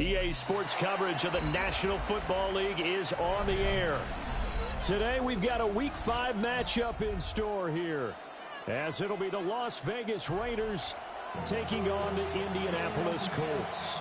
EA Sports coverage of the National Football League is on the air. Today we've got a Week 5 matchup in store here, as it'll be the Las Vegas Raiders taking on the Indianapolis Colts.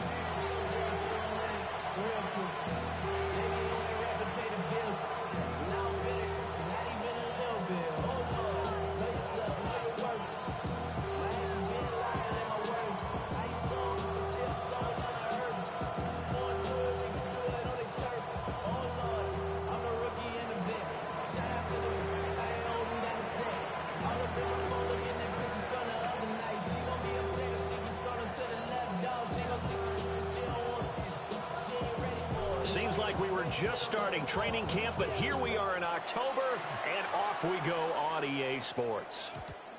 Seems like we were just starting training camp, but here we are in October, and off we go on EA Sports.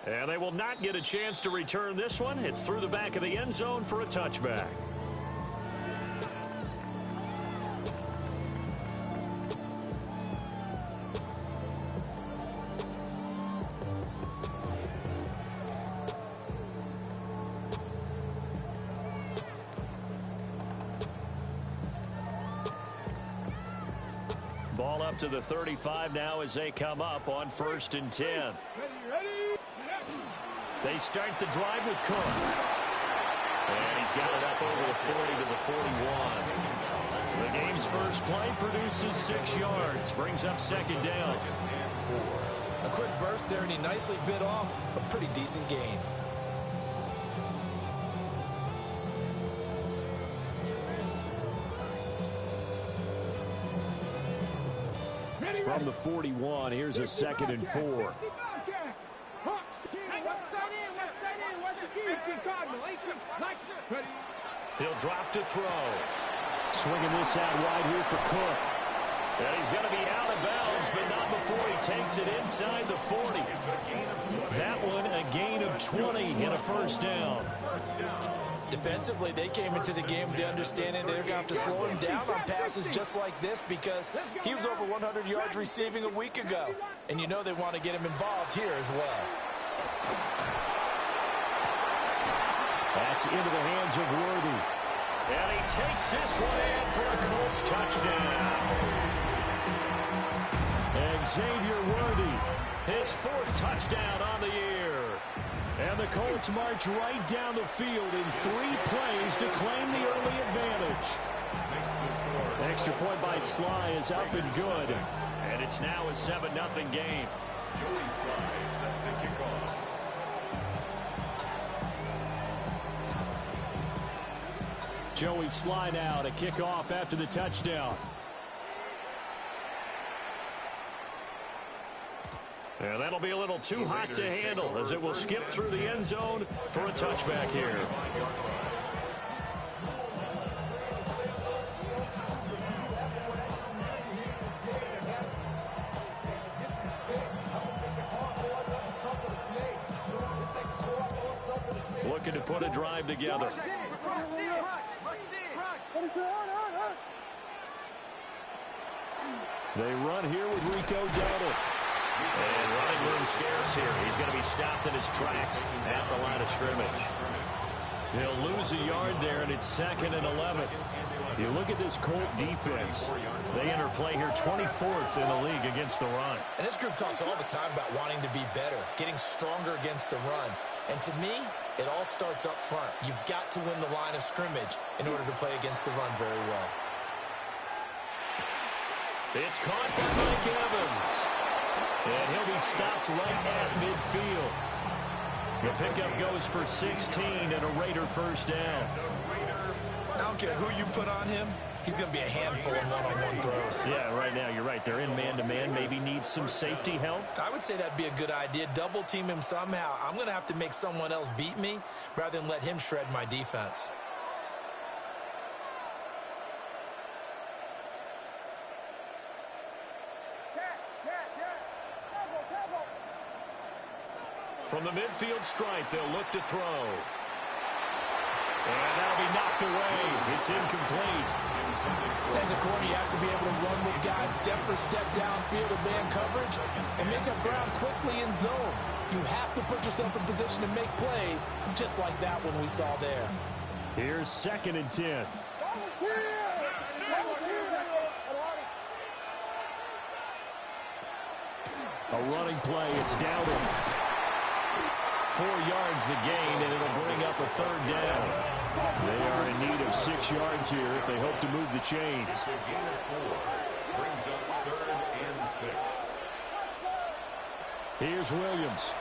And they will not get a chance to return this one. It's through the back of the end zone for a touchback. Ball up to the 35 now as they come up on 1st and 10. They start the drive with Cook. And he's got it up over the 40 to the 41. The game's first play produces 6 yards. Brings up 2nd down. A quick burst there, and he nicely bit off a pretty decent gain. From the 41, here's a 2nd and 4. He'll drop to throw. Swinging this out wide here for Cook. And he's going to be out of bounds, but not before he takes it inside the 40. That one a gain of 20 and a 1st down. Defensively, they came into the game with the understanding they're going to have to slow him down on passes just like this because he was over 100 yards receiving a week ago. And you know they want to get him involved here as well. That's into the hands of Worthy. And he takes this one in for a Colts touchdown. And Xavier Worthy, his 4th touchdown on the year. And the Colts march right down the field in 3 plays to claim the early advantage. Extra point by Sly is up and good. And it's now a 7-0 game. Joey Sly set to kick off. Joey Sly now to kick off after the touchdown. And that'll be a little too hot to handle as it will skip through the end zone for a touchback here. Looking to put a drive together. They run here with Rico Dowdle. And running room scarce here. He's going to be stopped in his tracks at the line of scrimmage. He'll lose a yard there, and it's 2nd and 11. You look at this Colt defense. They enter play here 24th in the league against the run. And this group talks all the time about wanting to be better, getting stronger against the run. And to me, it all starts up front. You've got to win the line of scrimmage in order to play against the run very well. It's caught by Mike Evans. And he'll be stopped right at midfield. The pickup goes for 16 and a Raider 1st down. I don't care who you put on him. He's going to be a handful of one-on-one throws. Yeah, right now you're right. They're in man-to-man. Maybe need some safety help. I would say that'd be a good idea. Double team him somehow. I'm going to have to make someone else beat me rather than let him shred my defense. From the midfield stripe, they'll look to throw. And that'll be knocked away. It's incomplete. As a corner, you have to be able to run with guys step for step downfield in man coverage and make up ground quickly in zone. You have to put yourself in position to make plays, just like that one we saw there. Here's 2nd and 10. A running play. It's Dowdle. 4 yards the gain, and it'll bring up a third down. They are in need of 6 yards here if they hope to move the chains. It's a gain of 4. Brings up 3rd and 6. Here's Williams.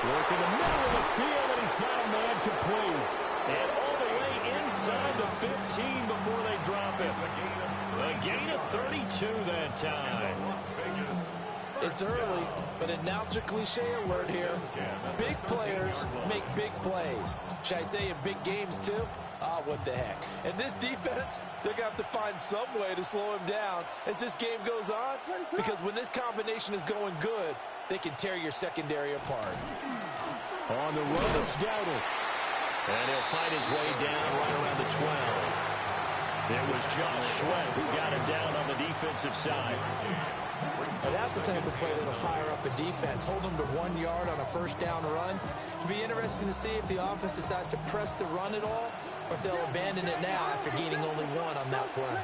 Working the middle of the field, and he's got a man complete. And all the way inside the 15 before they drop it. A gain of 32 that time. It's early, but announcer cliche alert here. Big players make big plays. Should I say in big games too? What the heck. And this defense, they're going to have to find some way to slow him down as this game goes on. Because when this combination is going good, they can tear your secondary apart. On the run, it's Dowdle. And he'll fight his way down right around the 12. It was Josh Sweat who got him down on the defensive side. Now that's the type of play that'll fire up a defense. Hold them to 1 yard on a first down run. It'll be interesting to see if the offense decides to press the run at all, or if they'll abandon it now after gaining only 1 on that play.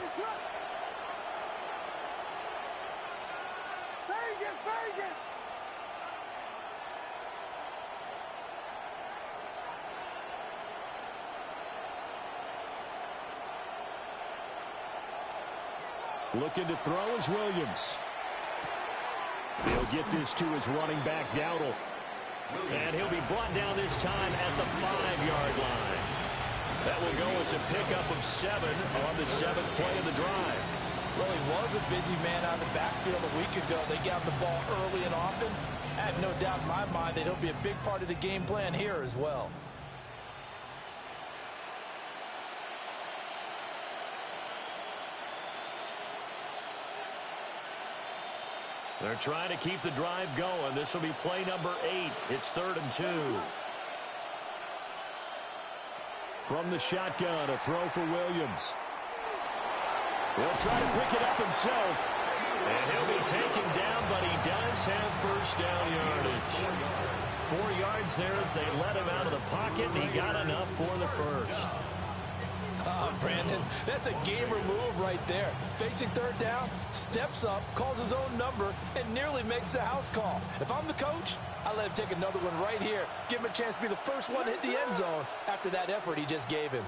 Looking to throw is Williams. He'll get this to his running back, Dowdle. And he'll be brought down this time at the 5-yard line. That will go as a pickup of 7 on the 7th play of the drive. Well, he was a busy man out of the backfield a week ago. They got the ball early and often. I have no doubt in my mind that he'll be a big part of the game plan here as well. They're trying to keep the drive going. This will be play number 8. It's 3rd and 2. From the shotgun, a throw for Williams. He'll try to pick it up himself. And he'll be taken down, but he does have first down yardage. 4 yards there as they let him out of the pocket, and he got enough for the first. Brandon, that's a gamer move right there. Facing 3rd down, steps up, calls his own number, and nearly makes the house call. If I'm the coach, I let him take another one right here. Give him a chance to be the first one to hit the end zone after that effort he just gave him.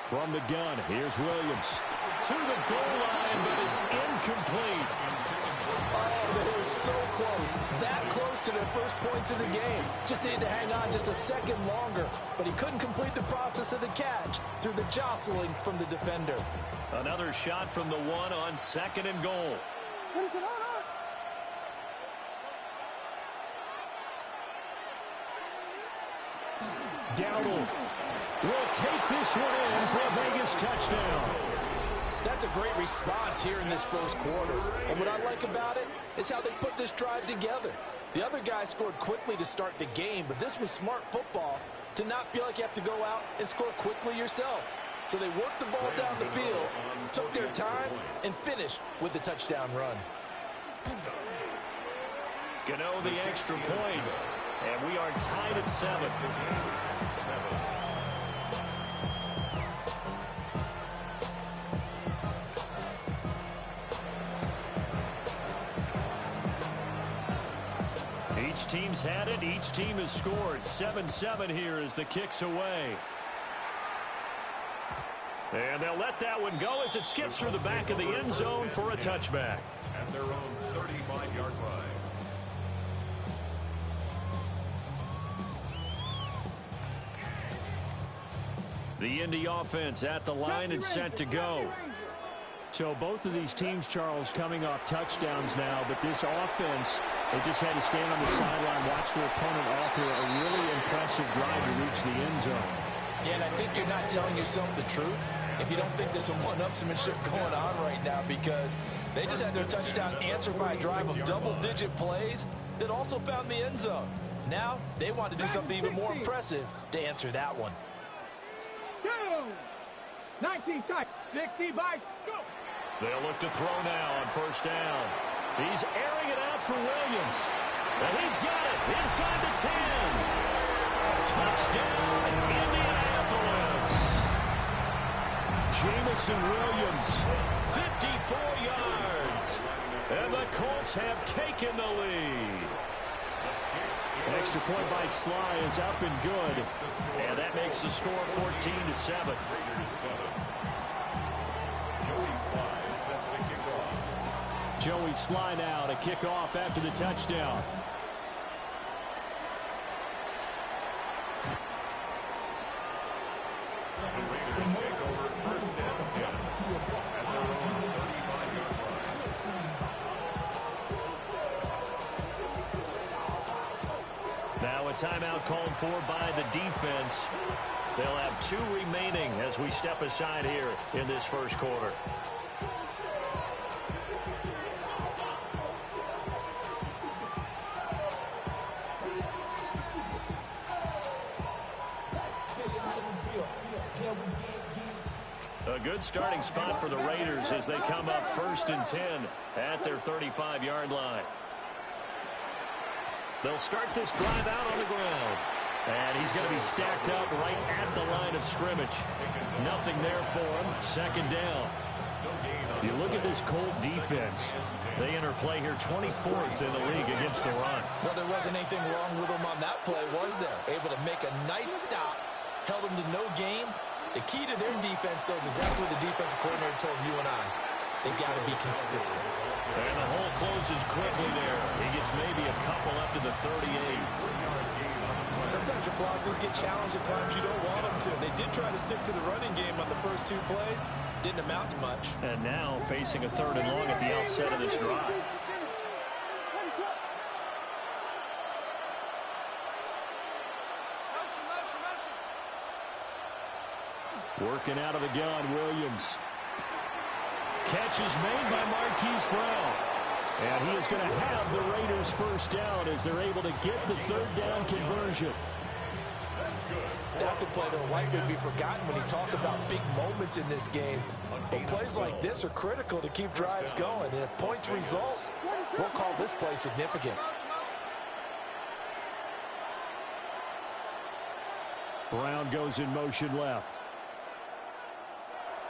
From the gun, here's Williams. To the goal line, but it's incomplete. Oh, they were so close. That close to their first points in the game. Just needed to hang on just a second longer. But he couldn't complete the process of the catch through the jostling from the defender. Another shot from the 1 on 2nd and goal. Dowdle will take this one in for a Vegas touchdown. That's a great response here in this first quarter. And what I like about it is how they put this drive together. The other guy scored quickly to start the game, but this was smart football to not feel like you have to go out and score quickly yourself. So they worked the ball down the field, took their time, and finished with the touchdown run. Gano the extra point, and we are tied at 7. Each team's had it. Each team has scored. 7-7 here as the kick's away. And they'll let that one go as it skips through the back of the end zone for a touchback. At their own 35-yard line. The Indy offense at the line and set to go. So both of these teams, Charles, coming off touchdowns now, but this offense, they just had to stand on the sideline, watch their opponent offer a really impressive drive to reach the end zone. Yeah, and I think you're not telling yourself the truth if you don't think there's some one-upsmanship going on right now, because they just had their touchdown answered by a drive of double-digit plays that also found the end zone. Now they want to do something even more impressive to answer that one. 19 tight, 60 by go. They'll look to throw now on first down. He's airing it out for Williams. And he's got it inside the 10. Touchdown, Indianapolis. Jamison Williams 54 yards. And the Colts have taken the lead. Extra point by Sly is up and good. And that makes the score 14-7. Joey Sly now to kick off after the touchdown. The Raiders take over first and 10 at their own 35-yard line. Now a timeout called for by the defense. They'll have 2 remaining as we step aside here in this first quarter. A good starting spot for the Raiders as they come up 1st and 10 at their 35-yard line. They'll start this drive out on the ground. And he's going to be stacked up right at the line of scrimmage. Nothing there for him. 2nd down. You look at this Colt defense. They enter play here 24th in the league against the run. Well, there wasn't anything wrong with them on that play, was there? Able to make a nice stop. Held them to no gain. The key to their defense, though, is exactly what the defensive coordinator told you and I. They got to be consistent. And the hole closes quickly there. He gets maybe a couple up to the 38. Sometimes your philosophies get challenged at times you don't want them to. They did try to stick to the running game on the first 2 plays. Didn't amount to much. And now facing a 3rd and long at the outset of this drive. Working out of the gun, Williams. Catch is made by Marquise Brown. And he is going to have the Raiders first down as they're able to get the 3rd down conversion. That's a play that will likely be forgotten when you talk about big moments in this game. But plays like this are critical to keep drives going. And if points result, we'll call this play significant. Brown goes in motion left.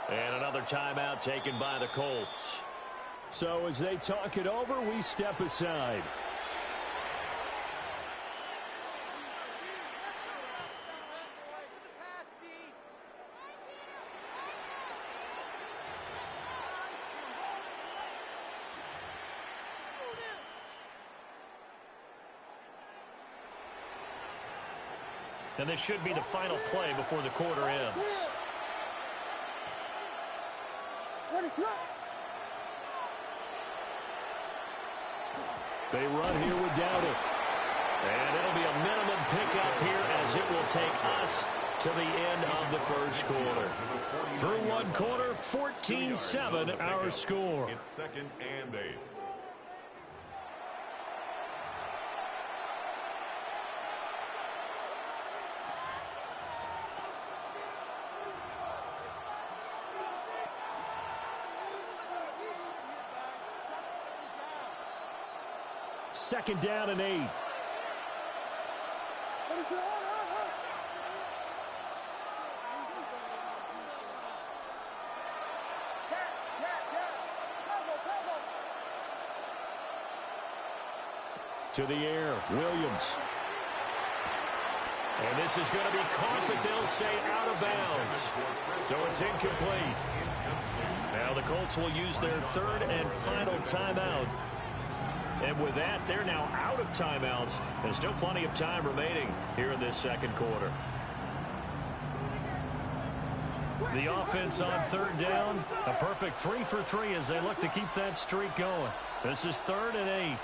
And another timeout taken by the Colts. So as they talk it over, we step aside. And this should be the final play before the quarter ends. What is up? They run here without it. And it'll be a minimum pickup here as it will take us to the end of the first quarter. Through 1 quarter, 14-7 our score. It's 2nd and 8. Second down and 8. To the air, Williams. And this is going to be caught, but they'll say out of bounds. So it's incomplete. Now the Colts will use their 3rd and final timeout. And with that, they're now out of timeouts. And still plenty of time remaining here in this second quarter. The offense on 3rd down. A perfect 3 for 3 as they look to keep that streak going. This is 3rd and 8.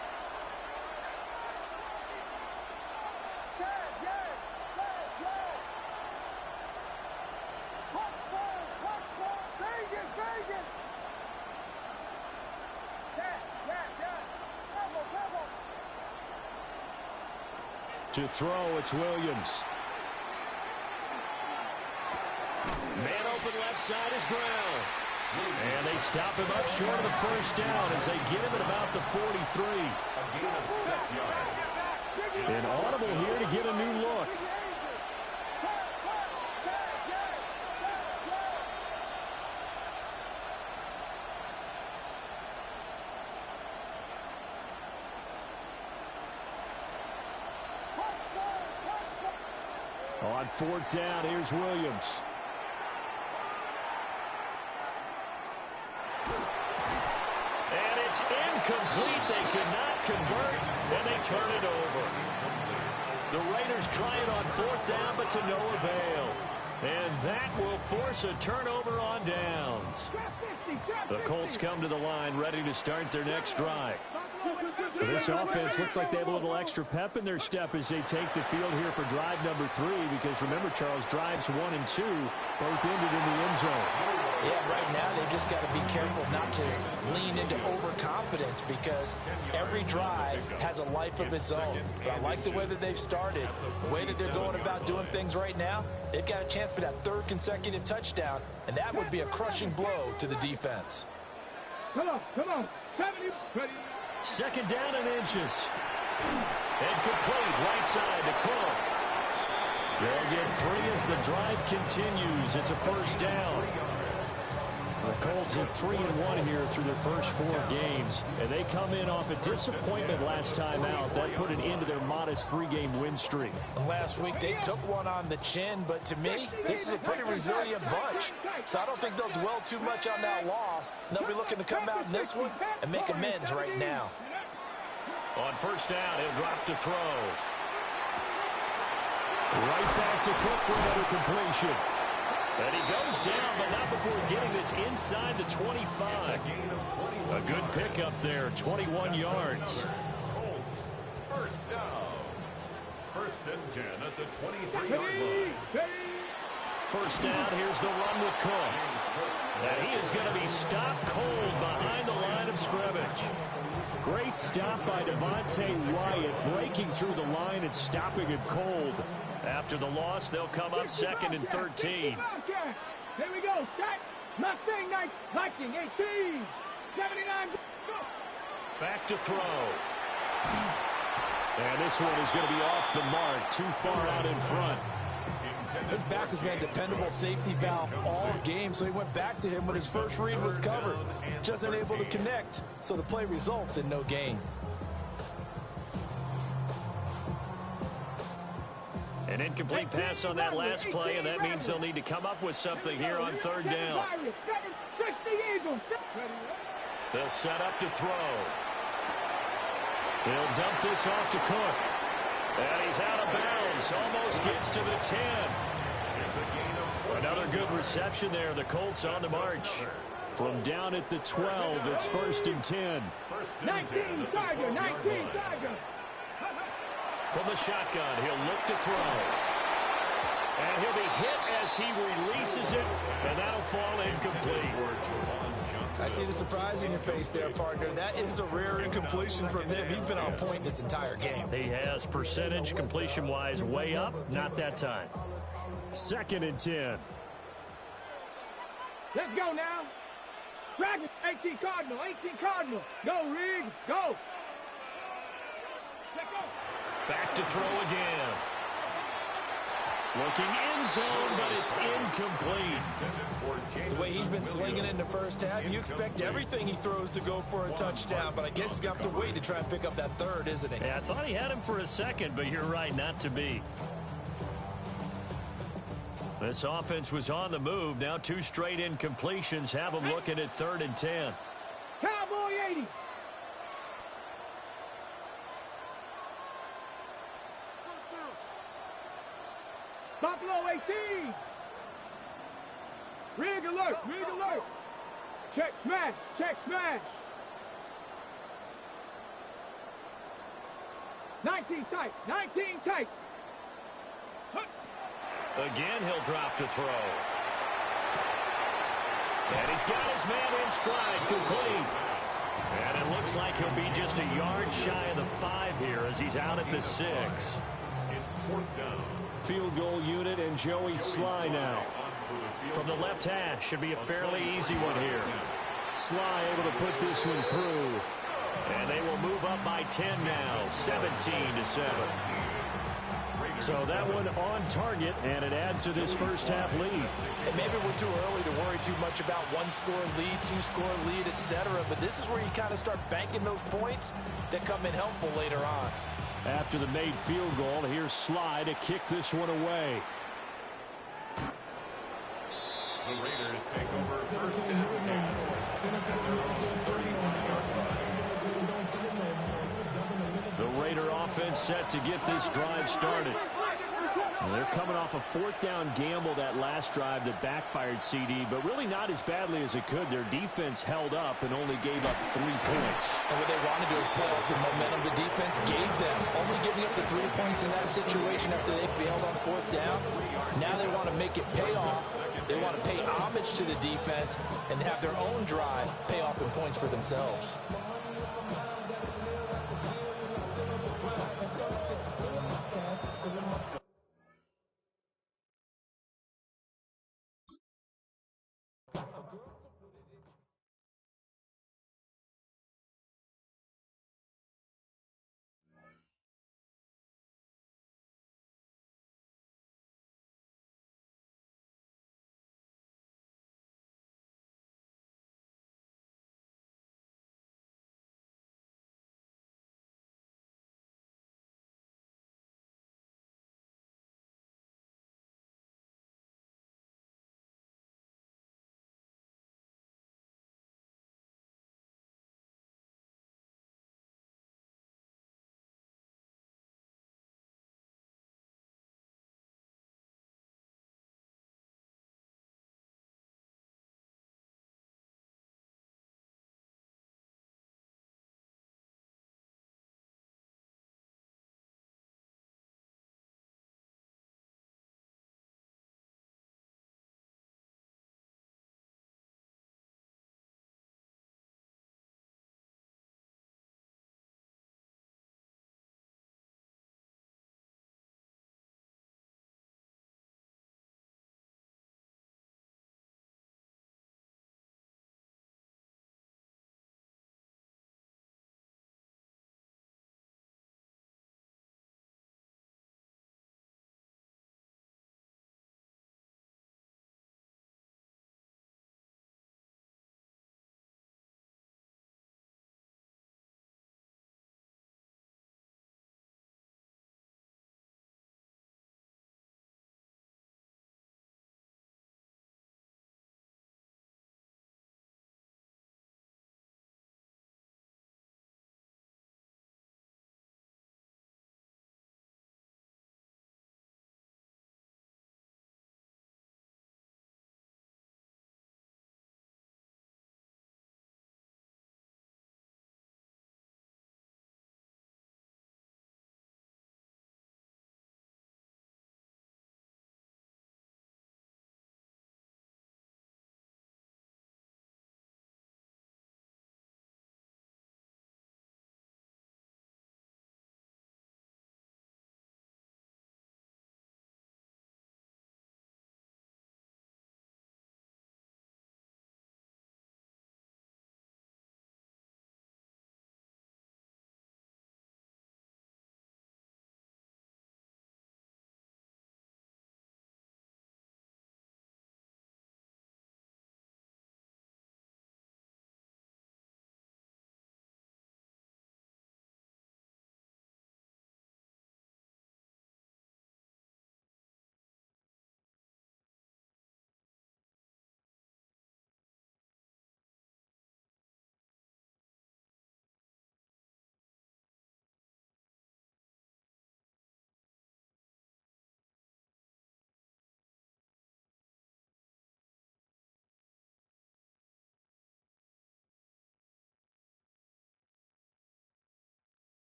To throw, it's Williams. Man open left side is Brown. And they stop him up short of the first down as they get him at about the 43. A gain of 6 yards. An audible here to get a new look. fourth down. Here's Williams. And it's incomplete. They could not convert, and they turn it over. The Raiders try it on fourth down, but to no avail. And that will force a turnover on downs. The Colts come to the line, ready to start their next drive. So this offense looks like they have a little extra pep in their step as they take the field here for drive number 3, because remember, Charles, drives 1 and 2 both ended in the end zone. Yeah, right now they just got to be careful not to lean into overconfidence, because every drive has a life of its own. But I like the way that they've started, the way that they're going about doing things right now. They've got a chance for that 3rd consecutive touchdown, and that would be a crushing blow to the defense. Come on. 70. Ready. 2nd down and inches. And complete right side to Cook. They'll get 3 as the drive continues. It's a 1st down. The Colts are 3-1 here through their first 4 games. And they come in off a disappointment last time out. That put an end to their modest 3-game win streak. Last week they took one on the chin, but to me, this is a pretty resilient bunch. So I don't think they'll dwell too much on that loss. They'll be looking to come out in this one and make amends right now. On 1st down, he'll drop to throw. Right back to Cook for another completion. And he goes down, but not before getting this inside the 25. A good pickup there, 21 yards. Colts, 1st down. 1st and 10 at the 23-yard line. 1st down, here's the run with Cook. And he is going to be stopped cold behind the line of scrimmage. Great stop by Devontae Wyatt, breaking through the line and stopping it cold. After the loss, they'll come up 2nd and 13. Here we go. Start. Mustang Knights. Viking 18. 79. Go. Back to throw. And this one is going to be off the mark. Too far out in front. His back has been a dependable safety valve all game, so he went back to him when his first read was covered. Just unable to connect, so the play results in no gain. An incomplete pass on that last play, and that means they'll need to come up with something here on 3rd down. They'll set up to throw. They'll dump this off to Cook. And he's out of bounds. Almost gets to the 10. Another good reception there. The Colts on the march. From down at the 12, it's 1st and 10. 19 Tiger. 19 Tiger. From the shotgun, he'll look to throw. And he'll be hit as he releases it, and that'll fall incomplete. I see the surprise in your face there, partner. That is a rare incompletion from him. He's been on point this entire game. He has percentage completion-wise way up, not that time. 2nd and 10. Let's go now. Dragon. 18 Cardinal. 18 Cardinal. Go, Rig. Go. Let's go. Back to throw again. Looking end zone, but it's incomplete. The way he's been slinging it in the first half, you expect everything he throws to go for a touchdown, but I guess he's going to have to wait to try and pick up that 3rd, isn't he? Yeah, I thought he had him for a second, but you're right, not to be. This offense was on the move. Now 2 straight incompletions have them looking at 3rd and 10. Cowboy 80. Buffalo 18. Rig alert. Rig alert. Check smash. Check smash. 19 tight. 19 tight. Again, he'll drop to throw. And he's got his man in stride, complete. And it looks like he'll be just a yard shy of the 5 here as he's out at the 6. It's 4th down. Field goal unit and Joey Sly now. From the left hash, should be a fairly easy one here. Sly able to put this one through. And they will move up by 10 now, 17-7. So that one on target, and it adds to this first half lead. And maybe we're too early to worry too much about 1-score lead, 2-score lead, etc. But this is where you kind of start banking those points that come in helpful later on. After the made field goal, here's Sly to kick this one away. The Raiders take over first and 10 at their own 31-yard line. The Raider offense set to get this drive started. And they're coming off a fourth down gamble that last drive that backfired, CD, but really not as badly as it could. Their defense held up and only gave up 3 points. And what they want to do is play off the momentum the defense gave them. Only giving up the 3 points in that situation after they failed on fourth down. Now they want to make it pay off. They want to pay homage to the defense and have their own drive pay off in points for themselves.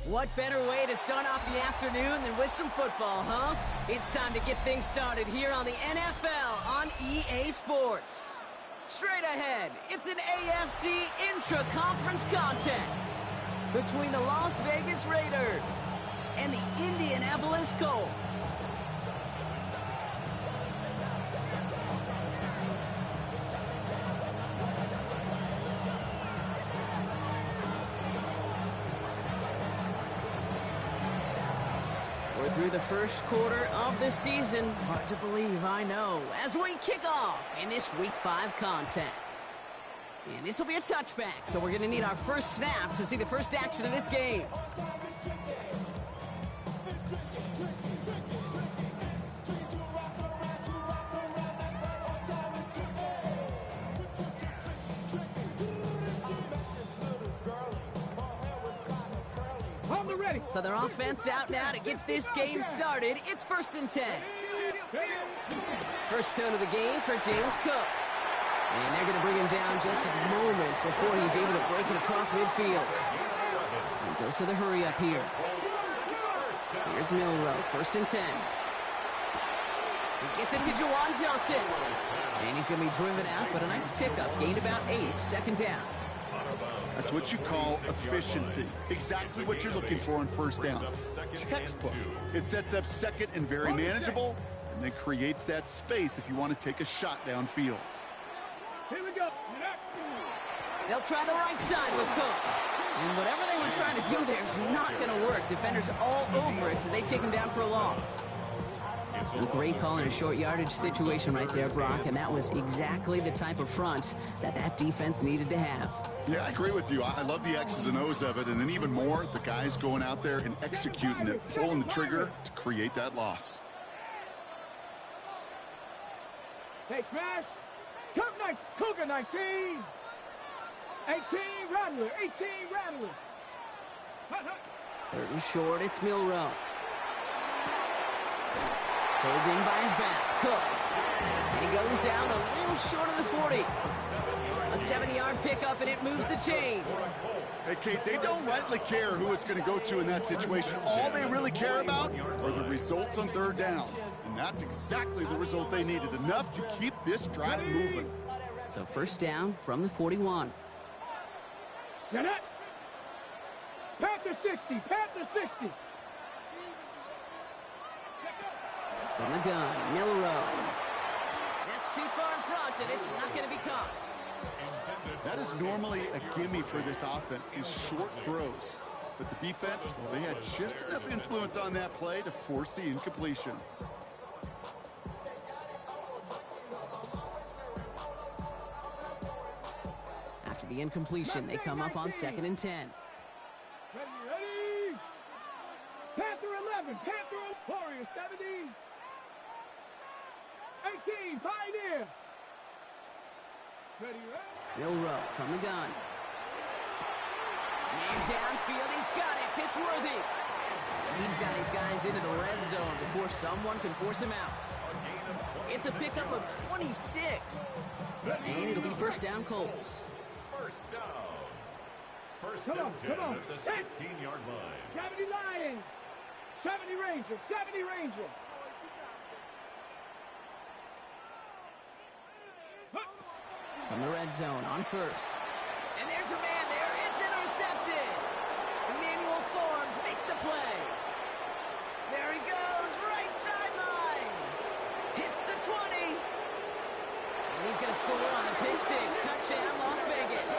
What better way to start off the afternoon than with some football, huh? It's time to get things started here on the NFL on EA Sports. Straight ahead, it's an AFC intra-conference contest between the Las Vegas Raiders and the Indianapolis Colts. We're through the first quarter of the season. Hard to believe, I know, as we kick off in this Week 5 contest. And this will be a touchback, so we're going to need our first snap to see the first action of this game. So their offense out now to get this game started. It's 1st and 10. First tone of the game for James Cook. And they're going to bring him down just a moment before he's able to break it across midfield. And goes to the hurry up here. Here's Milrow, 1st and 10. He gets it to Juwan Johnson. And he's going to be driven out, but a nice pickup. Gained about 8, 2nd down. That's what you call efficiency. Exactly what you're looking for on first down. Textbook. It sets up second and very manageable, and then creates that space if you want to take a shot downfield. Here we go. They'll try the right side with Cook. And whatever they were trying to do there is not going to work. Defenders all over it, so they take him down for a loss. A great call in a short yardage situation right there, Brock, and that was exactly the type of front that defense needed to have. Yeah, I agree with you. I love the X's and O's of it, and then even more, the guys going out there and executing it, pulling the trigger to create that loss. Hey, smash. Cook 19. Cougar 19. 18, Rattler. 18, Rattler. 3rd and short, it's Milrow. Pulled in by his back. Cook. He goes out a little short of the 40. A 70-yard pickup, and it moves the chains. Hey, Kate, they don't rightly care who it's going to go to in that situation. All they really care about are the results on 3rd down. And that's exactly the result they needed. Enough to keep this drive moving. So 1st down from the 41. Get it. Panther 60. Panther 60. From the gun, Milrow. That's too far in front, and it's not going to be caught. That is normally a gimme for this offense, these short throws. But the defense, well, they had just enough influence on that play to force the incompletion. After the incompletion, they come up on 2nd and 10. Ready. Panther 11. Panther Warrior 70. 18, Pioneer. Ready. Milrow from the gun. Man downfield, he's got it. It's Worthy. He's got his guys into the red zone before someone can force him out. It's a pickup of 26. And it'll be 1st down, Colts. First down. 1st and 10 at the 16-yard line. 70 Lions. 70 Rangers. 70 Rangers. From the red zone on 1st. And there's a man there. It's intercepted. Emmanuel Forbes makes the play. There he goes. Right sideline. Hits the 20. And he's going to score on the pick six. Touchdown, Las Vegas.